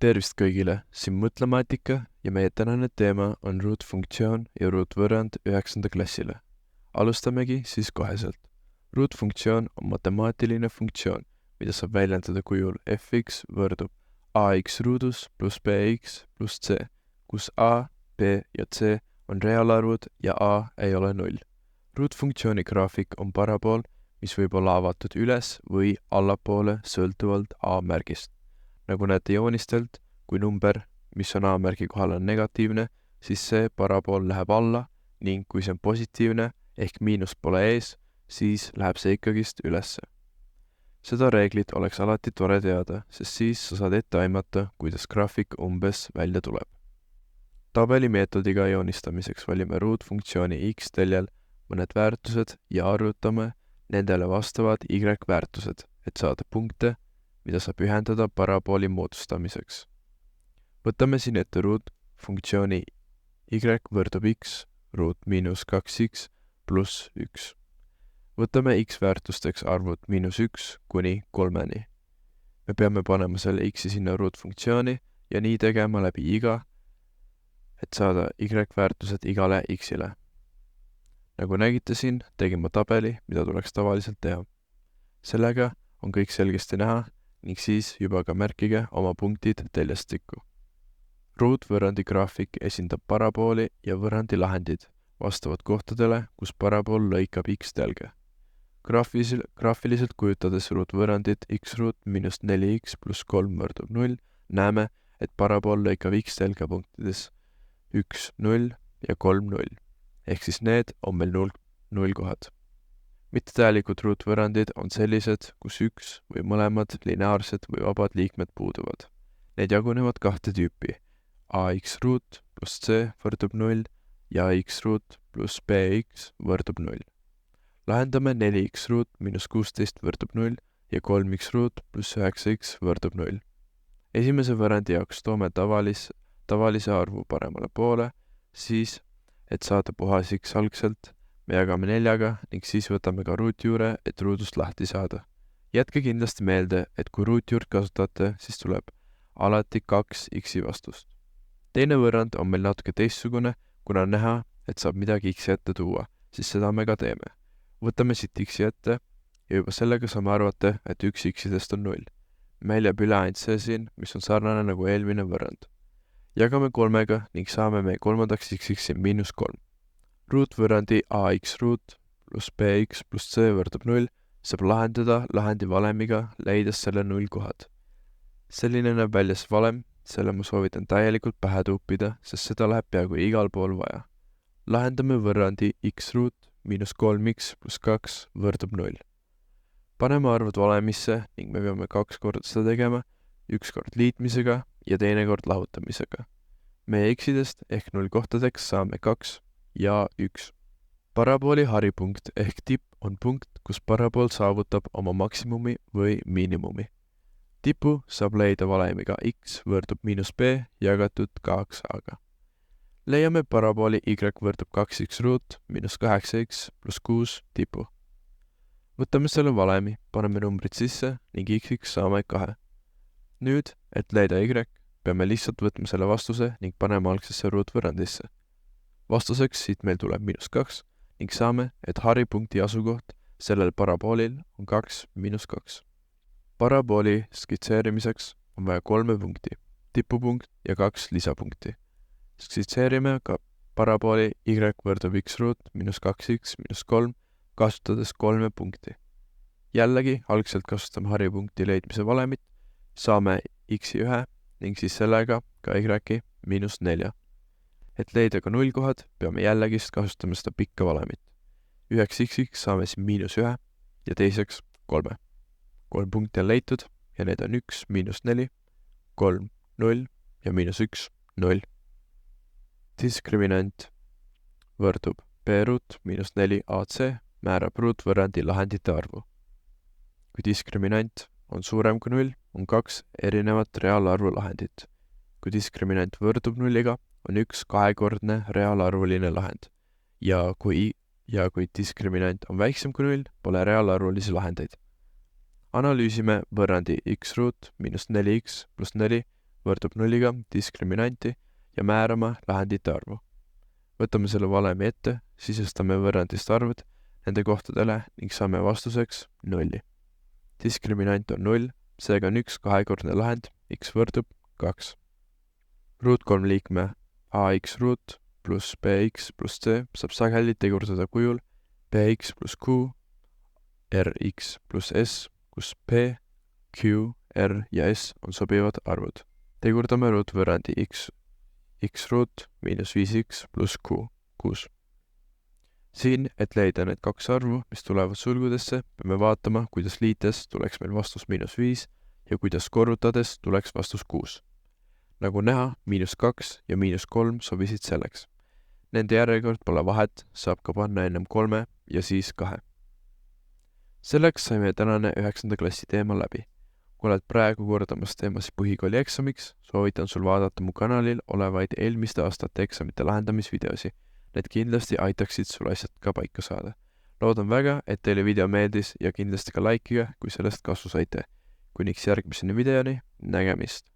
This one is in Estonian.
Tervist kõigile, siin Mõtlemaatika ja meie tänane teema on ruutfunktsioon ja ruutvõrrand 9. klassile. Alustamegi siis koheselt. Ruutfunktsioon on matemaatiline funktsioon, mida saab väljendada kujul fx võrdub ax ruudus pluss bx pluss c, kus a, b ja c on reaalarvud ja a ei ole 0. Ruutfunktsiooni graafik on parabool, mis võib olla avatud üles või allapoole sõltuvalt a märgist. Nagu näete joonistelt, kui number, mis on A-märgi kohal on negatiivne, siis see parabool läheb alla ning kui see on positiivne ehk miinus pole ees, siis läheb see ikkagist ülesse. Seda reeglit oleks alati tore teada, sest siis sa saad ette aimata, kuidas graafik umbes välja tuleb. Tabelimeetodiga joonistamiseks valime ruutfunktsiooni x teljel mõned väärtused ja arvutame nendele vastavad y-väärtused, et saada punkte, mida saab ühendada parabooli moodustamiseks. Võtame siin ette ruutfunktsiooni y võrdub x ruut miinus 2x pluss 1. Võtame x-väärtusteks arvud miinus 1 kuni 3-ni. Me peame panema selle x-i sinna ruutfunktsiooni ja nii tegema läbi iga, et saada y-väärtused igale x-ile. Nagu nägite siin, tegin ma tabeli, mida tuleks tavaliselt teha. Sellega on kõik selgesti näha ning siis juba ka märkige oma punktid teljastikku. Ruutvõrrandi graafik esindab parabooli ja võrrandi lahendid vastavad kohtadele, kus parabool lõikab x-telge. Graafiliselt kujutades ruutvõrrandit x ruut miinus 4x pluss 3 võrdub 0, näeme, et parabool lõikab x-telge punktides 1, 0 ja 3, 0. Ehk siis need on meil 0 kohad. Mittetäielikud ruutvõrrandid on sellised, kus üks või mõlemad lineaarsed või vabad liikmed puuduvad. Need jagunevad kahte tüüpi. Ax ruut pluss c võrdub 0 ja x ruut pluss bx võrdub 0. Lahendame 4x ruut miinus 16 võrdub 0 ja 3x ruut pluss 9x võrdub 0. Esimese võrrandi jaoks toome tavalise arvu paremale poole, siis, et saada puhas x algselt, me jagame 4-ga ning siis võtame ka ruutjuure, et ruudust lahti saada. Jätke kindlasti meelde, et kui ruutjuurt kasutate, siis tuleb alati 2 x-i vastust. Teine võrrand on meil natuke teistsugune, kuna on näha, et saab midagi x-i ette tuua, siis seda me ka teeme. Võtame siit x-i ette ja juba sellega saame arvata, et üks x-idest on 0. Meil jääb üle ainult see siin, mis on sarnane nagu eelmine võrrand. Jagame 3-ga ning saame meie kolmandaks x-i miinus 3. Ruutvõrrandi ax ruut pluss bx pluss c võrdub 0 saab lahendada lahendi valemiga, leides selle 0 kohad. Selline näeb välja see valem, selle ma soovitan täielikult pähe tuupida, sest seda läheb peaaegu igal pool vaja. Lahendame võrrandi x ruut miinus 3x pluss 2 võrdub 0. Paneme arvud valemisse ning me peame 2 korda seda tegema, 1 kord liitmisega ja teine kord lahutamisega. Meie x-idest ehk 0 kohtadeks saame 2 ja 1. Parabooli haripunkt ehk tipp on punkt, kus parabool saavutab oma maksimumi või miinimumi. Tipu saab leida valemiga x võrdub miinus b jagatud 2a-ga. Leiame parabooli y võrdub 2x ruut miinus 8x pluss 6 tipu. Võtame selle valemi, paneme numbrid sisse ning x saame 2. Nüüd, et leida y, peame lihtsalt võtma selle vastuse ning panema algsesse ruutvõrrandisse. Vastuseks siit meil tuleb miinus 2 ning saame, et haripunkti asukoht sellel paraboolil on 2 miinus 2. Parabooli skitseerimiseks on vaja 3 punkti, tipupunkt ja 2 lisapunkti. Skitseerime ka parabooli y võrdub x ruut miinus 2x miinus 3 kasutades 3 punkti. Jällegi algselt kasutame haripunkti leidmise valemit, saame x-i 1 ning siis sellega ka y miinus 4. Et leida ka 0 kohad, peame jällegist kasutama seda pikka valemit. Üheks x-iks saame siin miinus 1 ja teiseks 3. 3 punkti on leitud ja need on 1, miinus 4, 3, 0 ja miinus 1, 0. Diskriminant võrdub b ruut miinus 4 ac määrab ruutvõrrandi lahendite arvu. Kui diskriminant on suurem kui 0, on 2 erinevat reaalarvu lahendit. Kui diskriminant võrdub 0-ga, on 1 kahekordne reaalarvuline lahend ja kui diskriminant on väiksem kui 0, pole reaalarvulisi lahendeid. Analüüsime võrrandi x ruut miinus 4x pluss 4 võrdub nulliga diskriminanti ja määrama lahendite arvu. Võtame selle valemi ette, sisestame võrrandist arvud nende kohtadele ning saame vastuseks 0. Diskriminant on 0, seega on 1 kahekordne lahend, x võrdub 2. Ruut 3 liikme ax ruut pluss bx pluss c saab sageli tegurdada kujul bx pluss q, rx pluss s, kus p, q, r ja s on sobivad arvud. Tegurdame ruutvõrrandi x ruut miinus 5x pluss q, 6. Siin, et leida need kaks arvu, mis tulevad sulgudesse, peame vaatama, kuidas liites tuleks meil vastus -5 ja kuidas korrutades tuleks vastus 6. Nagu näha, -2 ja -3 sobisid selleks. Nende järjekord pole vahet, saab ka panna ennem 3 ja siis 2. Selleks saime tänane 9. klassi teema läbi. Kui oled praegu kordamas teemasid põhikooli eksamiks, soovitan sul vaadata mu kanalil olevaid eelmiste aastate eksamite lahendamisvideosi. Need kindlasti aitaksid sul asjad ka paika saada. Loodan väga, et teile video meeldis ja kindlasti ka likeige, kui sellest kasu saite. Kuniks järgmiseni videoni, nägemist!